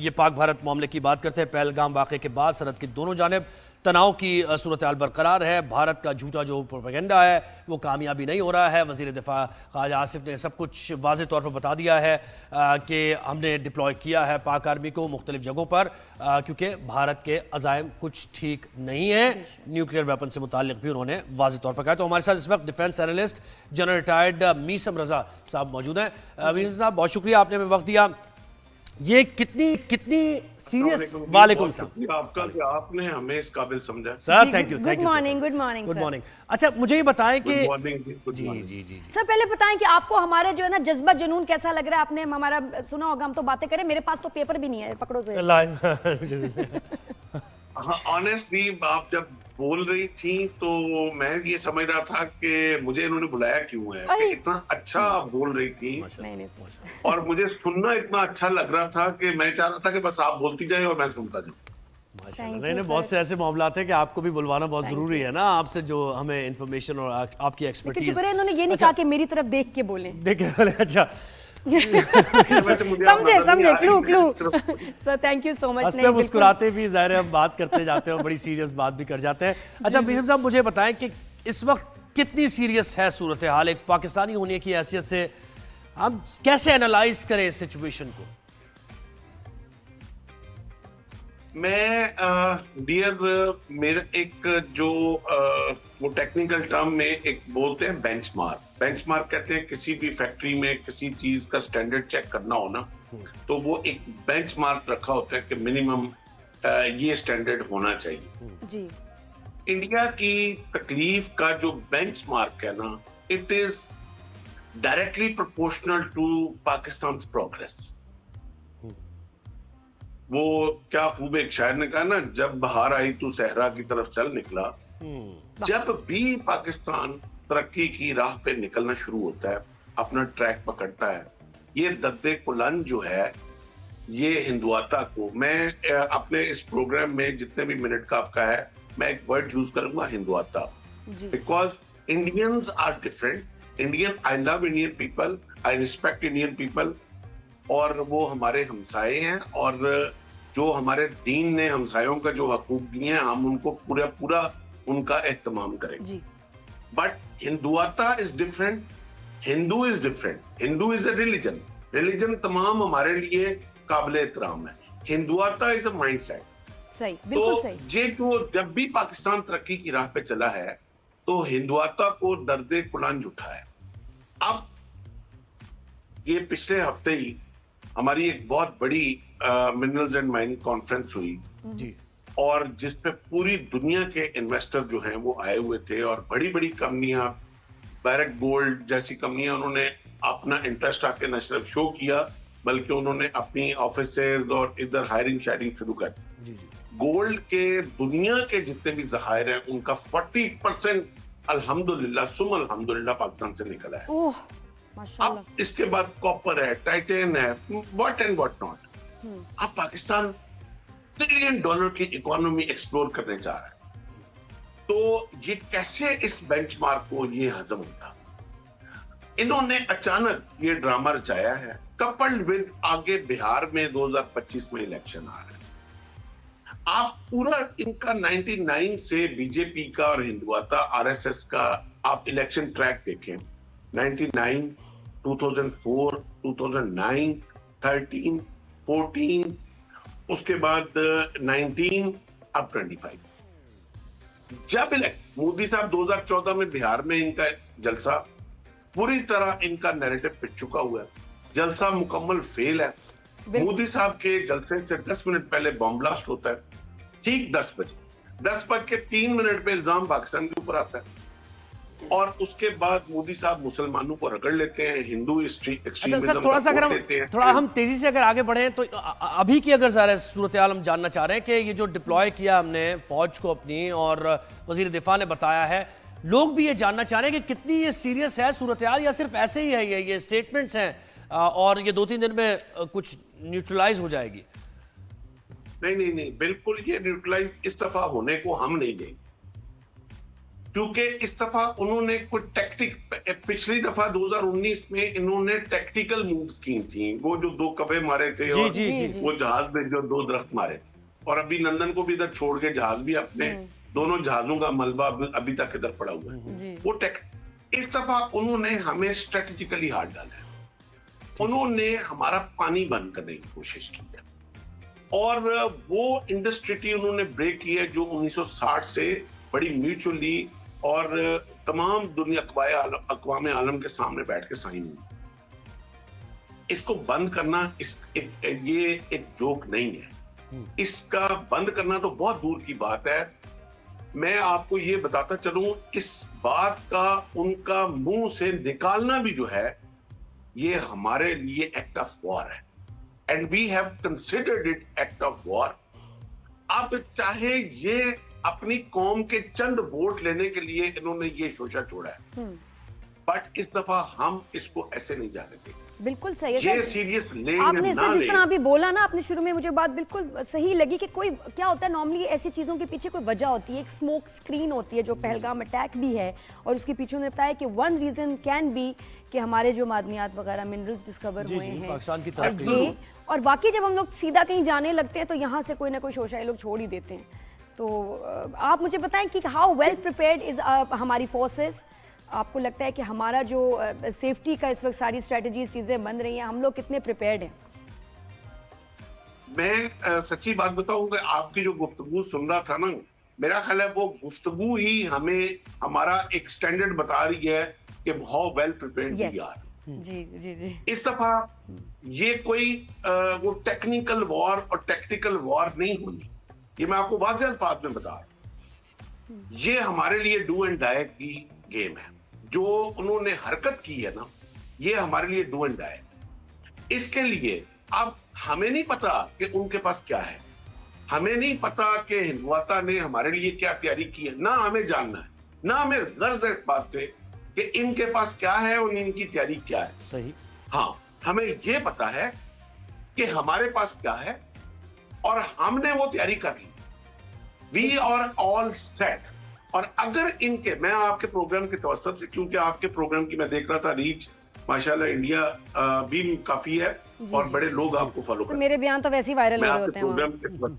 یہ پاک بھارت معاملے کی بات کرتے ہیں۔ پہلگام واقعے کے بعد سرحد کی دونوں جانب تناؤ کی صورتحال برقرار ہے۔ بھارت کا جھوٹا جو پروپیگنڈا ہے وہ کامیابی نہیں ہو رہا ہے۔ وزیر دفاع خواجہ آصف نے سب کچھ واضح طور پر بتا دیا ہے کہ ہم نے ڈپلوائے کیا ہے پاک آرمی کو مختلف جگہوں پر، کیونکہ بھارت کے عزائم کچھ ٹھیک نہیں ہیں۔ نیوکلیئر ویپن سے متعلق بھی انہوں نے واضح طور پر کہا۔ تو ہمارے ساتھ اس وقت defence analyst general retired Meesam Raza صاحب موجود ہیں۔ میثم صاحب بہت شکریہ، آپ نے ہمیں وقت دیا۔ یہ کتنی سیریس، وعلیکم السلام، آپ کا کہ آپ نے ہمیں اس قابل سمجھا۔ Sir thank you, good morning good morning. اچھا مجھے یہ بتائیں کہ جی سر پہلے بتائیں کہ آپ کو ہمارے جو ہے نا جذبہ جنون کیسا لگ رہا ہے؟ آپ نے ہمارا سنا ہوگا، ہم تو باتیں کریں، میرے پاس تو پیپر بھی نہیں ہے، پکڑو سے۔ ہاں آنیسٹلی آپ جب بول رہی تھی تو میں یہ سمجھ رہا تھا کہ مجھے انہوں نے بلایا کیوں ہے، کہ اتنا اچھا آپ بول رہی تھی اور مجھے سننا اتنا اچھا لگ رہا تھا کہ میں چاہ رہا تھا کہ بس آپ بولتی جائیں اور میں سنتا جاؤں۔ نہیں بہت سے ایسے معاملات ہیں کہ آپ کو بھی بلوانا بہت ضروری ہے نا، آپ سے جو ہمیں انفارمیشن اور آپ کی ایکسپرٹیز۔ شکر ہے انہوں نے یہ نہیں کہا کہ میری طرف دیکھ کے بولیں۔ دیکھیں اچھا سمجھے کلو سر، تھینک یو سو مچ۔ ہنستے مسکراتے بھی ظاہر ہے ہم بات کرتے جاتے ہیں اور بڑی سیریس بات بھی کر جاتے ہیں۔ اچھا میثم صاحب مجھے بتائیں کہ اس وقت کتنی سیریس ہے صورتحال؟ ایک پاکستانی ہونے کی حیثیت سے ہم کیسے انالائز کریں اس سچویشن کو؟ میں ڈیئر میرا ایک جو وہ ٹیکنیکل ٹرم میں ایک بولتے ہیں بینچ مارک کہتے ہیں کسی بھی فیکٹری میں کسی چیز کا سٹینڈرڈ چیک کرنا ہونا تو وہ ایک بینچ مارک رکھا ہوتا ہے کہ منیمم یہ سٹینڈرڈ ہونا چاہیے جی۔ انڈیا کی تکلیف کا جو بینچ مارک ہے نا، it is directly proportional to Pakistan progress. وہ کیا خوب ایک شاعر نے کہا نا، جب بہار آئی تو صحرا کی طرف چل نکلا۔ جب بھی پاکستان ترقی کی راہ پہ نکلنا شروع ہوتا ہے، اپنا ٹریک پکڑتا ہے، یہ درد کلن جو ہے یہ ہندواتا کو، میں اپنے اس پروگرام میں جتنے بھی منٹ کا آپ کا ہے میں ایک ورڈ یوز کروں گا، Hindutva, because Indians are different. I love Indian people, I respect Indian people, اور وہ ہمارے ہمسائے ہیں، اور جو ہمارے دین نے ہمسایوں کا جو حقوق دیے ہیں ہم ان کو پورا ان کا اہتمام کریں گے۔ But Hindutva is different, Hindu is different, Hindu is a religion تمام ہمارے لیے قابل احترام ہے، ہندواتا از اے مائنڈ سیٹ۔ صحیح، بالکل صحیح۔ تو یہ جو جب بھی پاکستان ترقی کی راہ پہ چلا ہے تو ہندواتا کو درد کلنج اٹھا ہے۔ اب یہ پچھلے ہفتے ہی ہماری ایک بہت بڑی منرلز اینڈ مائننگ کانفرنس ہوئی جی، اور جس پہ پوری دنیا کے انویسٹر جو ہیں وہ آئے ہوئے تھے، اور بڑی بڑی کمپنیاں، بیرک گولڈ جیسی کمپنیاں، انہوں نے اپنا انٹرسٹ آ کے نہ صرف شو کیا بلکہ انہوں نے اپنی آفیسز اور ادھر ہائرنگ شائرنگ شروع کر دی۔ گولڈ کے دنیا کے جتنے بھی ذخائر ہیں ان کا 40% الحمدللہ ثم الحمدللہ پاکستان سے نکلا ہے۔ اب اس کے بعد کاپر ہے، ٹائٹین ہے، واٹ اینڈ واٹ ناٹ۔ اب پاکستان $1 ٹریلین کی اکانومی ایکسپلور کرنے جا رہا ہے، تو یہ کیسے اس بینچ مارک کو یہ ہضم ہوتا؟ انہوں نے اچانک یہ ڈرامہ رچایا ہے، کپلڈ ود آگے بہار میں 2025 میں الیکشن آ رہا ہے۔ آپ پورا ان کا 99 سے بی جے پی کا اور ہندواتا RSS کا آپ الیکشن ٹریک دیکھیں، 99 2004 2009 13 14 اس کے بعد 19 اب 25۔ جب مودی صاحب 2014 میں بہار میں ان کا جلسہ پوری طرح ان کا نیریٹو پٹ چکا ہوا ہے، جلسہ مکمل فیل ہے۔ مودی صاحب کے جلسے سے 10 منٹ پہلے بم بلاسٹ ہوتا ہے، ٹھیک 10:03 پہ الزام پاکستان کے اوپر آتا ہے، اور اس کے بعد مودی صاحب مسلمانوں کو رگڑ لیتے ہیں، ہندو اچھا سر تھوڑا ہم تیزی سے اگر آگے بڑھیں تو ابھی کی اگر ظاہر صورتحال ہم جاننا چاہ رہے ہیں کہ یہ جو ڈپلوائے کیا ہم نے فوج کو اپنی، اور وزیر دفاع نے بتایا ہے، لوگ بھی یہ جاننا چاہ رہے ہیں کہ کتنی یہ سیریس ہے صورتحال، یا صرف ایسے ہی ہے یہ اسٹیٹمنٹس ہیں اور یہ 2-3 دن میں کچھ نیوٹرلائز ہو جائے گی؟ نہیں بالکل یہ نیوٹرلائز اس دفعہ ہونے کو ہم نہیں دیں گے۔ क्योंकि इस दफा उन्होंने कोई पिछली दफा 2019 में इन्होंने टैक्टिकल मूव्स की थी, वो जो 2 कब्बे मारे थे जी, और जी, जी, वो जहाज में जो 2 दरख्त मारे, और अभी लंदन को भी इधर छोड़ के जहाज भी अपने दोनों जहाजों का मलबा अभी तक इधर पड़ा हुआ है। वो इस दफा उन्होंने हमें स्ट्रेटेजिकली हाथ डाला है। उन्होंने हमारा पानी बंद करने की कोशिश की है, और वो इंडस्ट्री उन्होंने ब्रेक की है जो 1960 से बड़ी म्यूचुअली और तमाम दुनिया अक़वाम आलम के सामने बैठ के साइन हुई। इसको बंद करना ये एक जोक नहीं है। इसका बंद करना तो बहुत दूर की बात है। मैं आपको ये बताता चलूं, इस बात का उनका मुंह से निकालना भी जो है, ये हमारे लिए एक्ट ऑफ वॉर है, and we have considered it act of war. अब चाहे ये अपनी कौम के चंद वोट लेने के लिए इन्होंने ये शोशा छोड़ा है, बट इस दफा हम इसको ऐसे नहीं जाने देंगे। बिल्कुल सही है ये सर। सीरियस ले आपने ना सर जिस ले। तरह अभी बोला ना, आपने शुरू में, मुझे बात बिल्कुल सही लगी कि कोई क्या होता है, नॉर्मली ऐसी चीज़ों के पीछे कोई वजह होती है, एक स्मोक स्क्रीन होती है, जो पहलगाम अटैक भी है, और उसके पीछे उन्होंने बताया कि वन रीज़न कैन बी कि हमारे जो मादनियात वगैरह मिनरल्स डिस्कवर हुए हैं, पाकिस्तान की और तरफ ये, और वाकई जब हम लोग सीधा कहीं जाने लगते हैं तो यहाँ से कोई ना कोई शोशा ये लोग छोड़ ही देते हैं। तो आप मुझे बताएं कि हाउ वेल प्रिपेयर्ड इज हमारी फोर्सेस। आपको लगता है कि हमारा जो सेफ्टी का इस वक्त सारी स्ट्रेटजीज चीजें बन रही हैं, हम लोग कितने प्रिपेयर्ड हैं? मैं सच्ची बात बताऊं कि आपकी जो गुफ्तगू सुन रहा था ना, मेरा ख्याल है वो गुफ्तगू ही हमें हमारा एक स्टैंडर्ड बता रही है कि how well prepared we are. जी जी जी। इस दफा ये कोई वो टेक्निकल वॉर और टैक्टिकल वॉर नहीं होनी, ये मैं आपको वाज़ेह अल्फाज में बता रहा हूं। ये हमारे लिए डू एंड डाई की गेम है। जो उन्होंने हरकत की है ना, ये हमारे लिए डू एंड डाई। इसके लिए अब हमें नहीं पता कि उनके पास क्या है, हमें नहीं पता कि हिंदुआता ने हमारे लिए क्या तैयारी की है, ना हमें जानना है, ना हमें गर्ज है इस बात से कि इनके पास क्या है और इनकी तैयारी क्या है। सही। हाँ, हमें ये पता है कि हमारे पास क्या है और हमने वो तैयारी कर ली। We are all set. और अगर इनके, मैं आपके प्रोग्राम के तवज्जुह से, क्योंकि आपके प्रोग्राम की मैं देख रहा था रीच माशाल्लाह इंडिया भी काफी है और बड़े लोग आपको फॉलो करते हैं। मेरे बयान तो वैसे ही वायरल हो रहे होते हैं।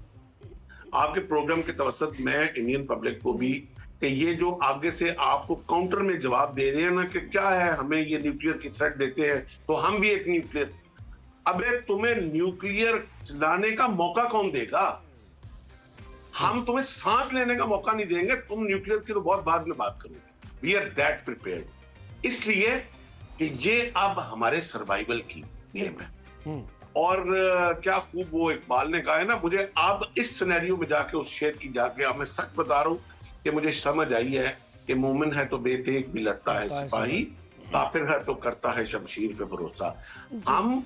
आपके प्रोग्राम के तवज्जुह मैं इंडियन पब्लिक को भी कि ये जो आगे से आपको काउंटर में जवाब दे रहे हैं ना कि क्या है, हमें ये न्यूक्लियर की थ्रेट देते हैं तो हम भी एक न्यूक्लियर, अबे तुम्हें न्यूक्लियर चलाने का मौका कौन देगा? हम तुम्हें सांस लेने का मौका नहीं देंगे। तुम न्यूक्लियर की तो बहुत बाद में बात करोगे। वी आर दैट प्रिपेयर्ड, इसलिए कि ये अब हमारे सर्वाइवल की गेम है। और क्या खूब वो इकबाल ने कहा है ना, मुझे अब इस सिनेरियो में जाके उस शेर की जाके मैं सच बता रहा हूं कि मुझे समझ आई है कि मोमिन है तो बेतेग भी लड़ता है सिपाही, काफिर है तो करता है शमशीर पे भरोसा। हम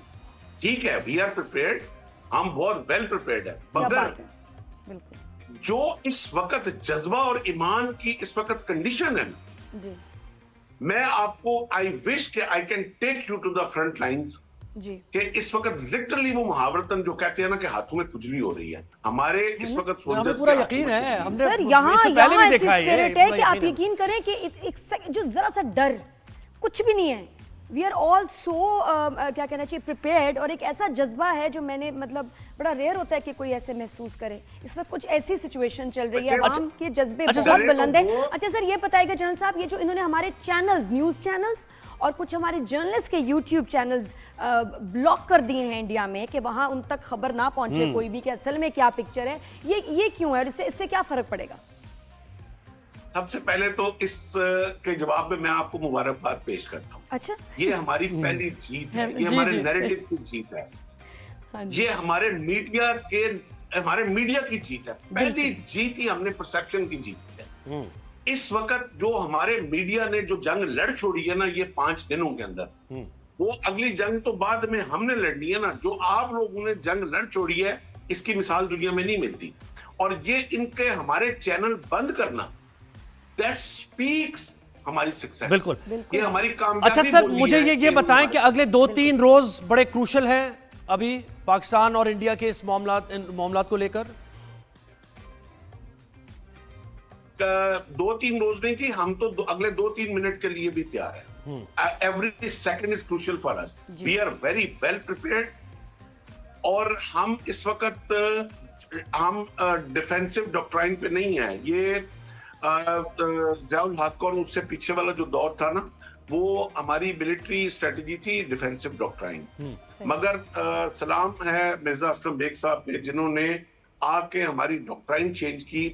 ठीक है, वी आर प्रिपेयर्ड, हम बहुत वेल प्रिपेयर्ड है, मगर जो इस वक्त जज्बा और ईमान की इस वक्त कंडीशन है ना, मैं आपको आई विश कि I can take you to the front lines कि इस वक्त लिटरली वो मुहावरतन जो कहते हैं ना कि हाथों में खुजली हो रही है हमारे इस वक्त। हमें पूरा यकीन है, हमने सर यहाँ पहले भी देखा है कि आप यकीन करें कि जो जरा सा डर कुछ भी नहीं है। वी आर ऑल सो क्या कहना चाहिए प्रिपेयर्ड, और एक ऐसा जज्बा है जो मैंने मतलब बड़ा रेयर होता है कि कोई ऐसे महसूस करे। इस वक्त कुछ ऐसी सिचुएशन चल रही है, आवाम के जज्बे बहुत बुलंद है। अच्छा सर ये बताइएगा जनरल साहब, ये जो इन्होंने हमारे चैनल्स, न्यूज़ चैनल्स और कुछ हमारे जर्नलिस्ट के यूट्यूब चैनल्स ब्लॉक कर दिए हैं इंडिया में कि वहाँ उन तक खबर ना पहुंचे कोई भी कि असल में क्या पिक्चर है, ये क्यों है और इससे क्या फर्क पड़ेगा? सबसे पहले तो इस के जवाब में मैं आपको मुबारकबाद पेश करता हूँ। अच्छा, ये हमारी पहली जीत है, ये हमारे नैरेटिव की जीत है, ये हमारे मीडिया की जीत है। पहली जीत ही हमने परसेप्शन की जीत है। इस वक्त जो हमारे मीडिया ने जो जंग लड़ छोड़ी है ना ये 5 दिनों के अंदर, वो अगली जंग तो बाद में हमने लड़नी है ना। जो आप लोगों ने जंग लड़ छोड़ी है इसकी मिसाल दुनिया में नहीं मिलती। और ये इनके हमारे चैनल बंद करना, that speaks हमारी सक्सेस। बिल्कुल, ये हमारी कामयाबी। अच्छा सर मुझे ये बताएं कि अगले 2-3 रोज बड़े क्रूशल हैं अभी पाकिस्तान और इंडिया के इस मामलात को लेकर। 2-3 रोज नहीं थी, हम तो अगले 2-3 मिनट के लिए भी तैयार हैं। Every second is crucial for us, we are very well prepared. और हम इस वक्त हम डिफेंसिव डॉक्ट्राइन पे नहीं है। ये ज़ियाउल हक और उससे पीछे वाला जो दौर था ना, वो हमारी मिलिट्री स्ट्रेटजी थी डिफेंसिव डॉक्ट्राइन। मगर सलाम है मिर्जा असलम बेग साहब पे, जिन्होंने आके हमारी डॉक्ट्राइन चेंज की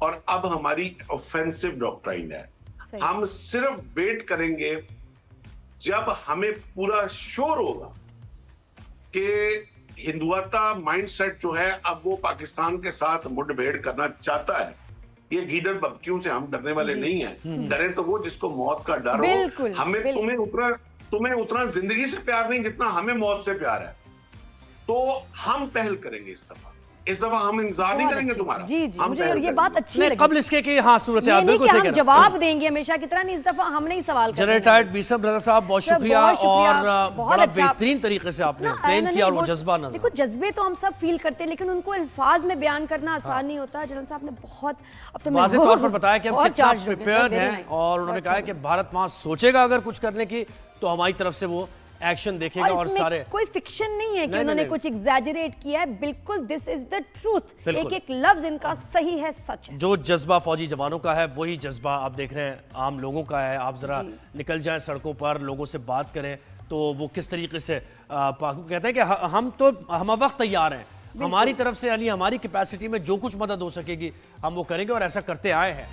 और अब हमारी ऑफेंसिव डॉक्ट्राइन है। हम सिर्फ वेट करेंगे जब हमें पूरा श्योर होगा कि हिंदुआता माइंडसेट जो है अब वो पाकिस्तान के साथ मुठभेड़ करना चाहता है। ये गीदड़ बबकियों से हम डरने वाले नहीं हैं। डरे तो वो जिसको मौत का डर हो। हमें तुम्हें उतना जिंदगी से प्यार नहीं जितना हमें मौत से प्यार है। तो हम पहल करेंगे इस दफा हम इंतजार नहीं करेंगे तुम्हारा। जी जी, मुझे ये बात अच्छी लगी। कबल इसके कि हाँ सूरत हाल बिल्कुल सही कह रहे हैं। जवाब देंगे हमेशा की तरह, नहीं इस दफा हमने ही सवाल करना है। जनरल बीसम रजा साहब बहुत शुक्रिया, और बड़ा बेहतरीन तरीके से आपने एक्सप्लेन किया, और वो जज्बा नजर। देखो जज्बे तो हम सब फील करते हैं, लेकिन उनको अल्फाज में बयान करना आसान नहीं होता। जनरल साहब ने बहुत वाज़ेह तौर पर बताया कि हम कितना प्रिपेयर्ड हैं, और उन्होंने कहा कि भारत वहां सोचेगा अगर कुछ करने की तो हमारी तरफ से वो एक्शन देखेगा। और सारे कोई फिक्शन नहीं है कि उन्होंने कुछ एग्जैजरेट किया है, बिल्कुल दिस इज द ट्रूथ। एक एक लफ्ज इनका सही है, सच है। जो जज्बा फौजी जवानों का है वही जज्बा आप देख रहे हैं आम लोगों का है। आप जरा निकल जाएं सड़कों पर, लोगों से बात करें तो वो किस तरीके से कहते हैं कि हम तो हम वक्त तैयार हैं, हमारी तरफ से यानी हमारी कैपेसिटी में जो कुछ मदद हो सकेगी हम वो करेंगे, और ऐसा करते आए हैं।